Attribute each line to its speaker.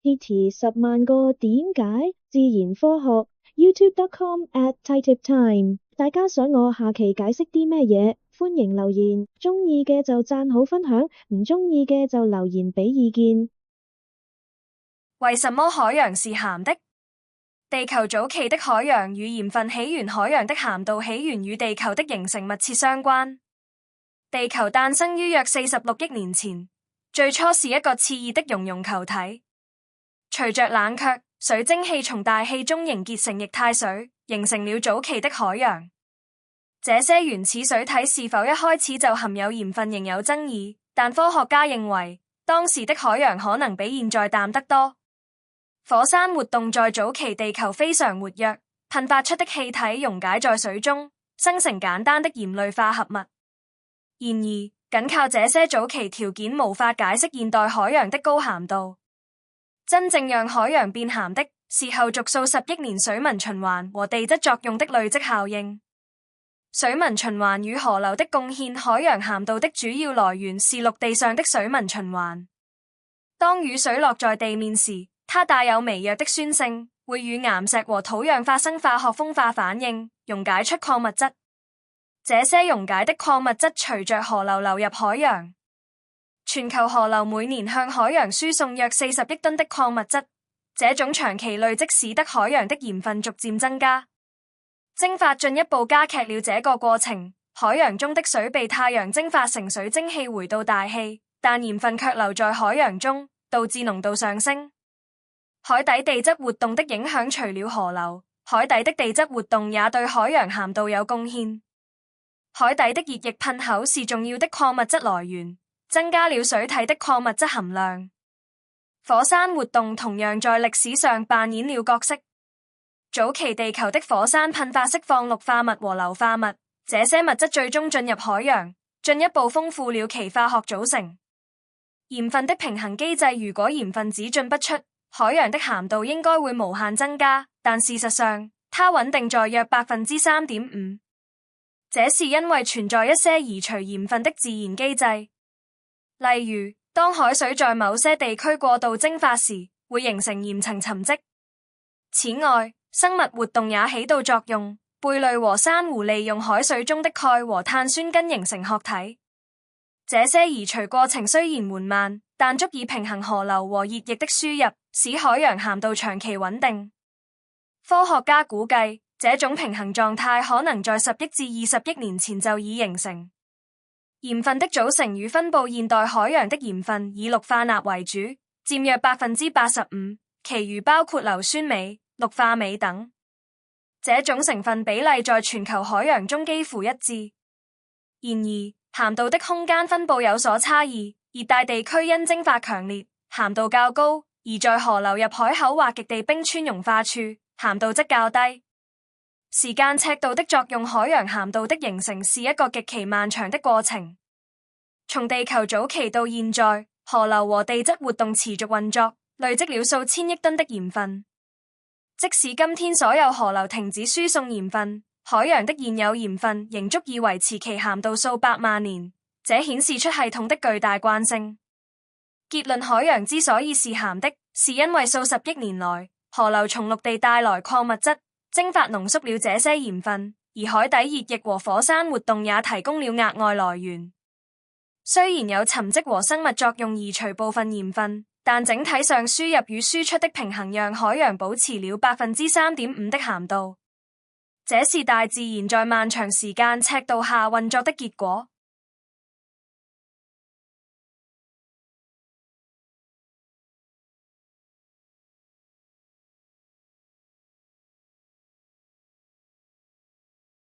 Speaker 1: ChatGPT 10萬個點解自然科學 YouTube.com/TiTipTime。大家想我下期解釋啲咩嘢？歡迎留言，鍾意嘅就讚好分享，唔鍾意嘅就留言俾意見。
Speaker 2: 為什麼海洋是鹹的？地球早期的海洋與鹽分起源，海洋的鹹度起源與地球的形成密切相關。地球誕生於約46億年前，最初是一個熾熱的熔融球體，隨着冷卻，水蒸氣從大氣中凝結成液態水，形成了早期的海洋。這些原始水體是否一開始就含有鹽分仍有爭議，但科學家認為當時的海洋可能比現在淡得多。火山活動在早期地球非常活躍，噴發出的氣體溶解在水中，生成簡單的鹽類化合物。然而，僅靠這些早期條件無法解釋現代海洋的高鹹度。真正讓海洋變鹹的是後續數十億年水文循環和地質作用的累積效應。水文循環與河流的貢獻，海洋鹹度的主要來源是陸地上的水文循環。當雨水落在地面時，它帶有微弱的酸性，會與岩石和土壤發生化學風化反應，溶解出礦物質。這些溶解的礦物質隨着河流流入海洋。全球河流每年向海洋輸送約40億噸的礦物質，這種長期累積使得海洋的鹽分逐漸增加。蒸發進一步加劇了這個過程，海洋中的水被太陽蒸發成水蒸氣回到大氣，但鹽分卻留在海洋中，導致濃度上升。海底地質活動的影響，除了河流，海底的地質活動也對海洋鹹度有貢獻。海底的熱液噴口是重要的礦物質來源，增加了水體的礦物質含量。火山活動同樣在歷史上扮演了角色。早期地球的火山噴發釋放氯化物和硫化物，這些物質最終進入海洋，進一步豐富了其化學組成。鹽分的平衡機制，如果鹽分只進不出，海洋的鹹度應該會無限增加，但事實上，它穩定在約3.5%。這是因為存在一些移除鹽分的自然機制，例如當海水在某些地區過度蒸發時，會形成鹽層沉積。此外，生物活動也起到作用，貝類和珊瑚利用海水中的鈣和碳酸根形成殼體。這些移除過程雖然緩慢，但足以平衡河流和熱液的輸入，使海洋鹹度長期穩定。科學家估計，這種平衡狀態可能在10億至20億年前就已形成。鹽分的組成與分布，現代海洋的鹽分以氯化鈉為主，佔約85%，其餘包括硫酸鎂、氯化鎂等。這種成分比例在全球海洋中幾乎一致。然而，鹹度的空間分布有所差異，熱帶地區因蒸發強烈，鹹度較高；而在河流入海口或極地冰川融化處，鹹度則較低。時間尺度的作用，海洋鹹度的形成是一個極其漫長的過程。從地球早期到現在，河流和地質活動持續運作，累積了數千億噸的鹽分。即使今天所有河流停止輸送鹽分，海洋的現有鹽分仍足以維持其鹹度數百萬年。這顯示出系統的巨大慣性。結論：海洋之所以是鹹的，是因為數十億年來，河流從陸地帶來礦物質，蒸發濃縮了這些鹽分，而海底熱液和火山活動也提供了額外來源。雖然有沉積和生物作用移除部分鹽分，但整體上輸入與輸出的平衡讓海洋保持了3.5%的鹹度。這是大自然在漫長時間尺度下運作的結果。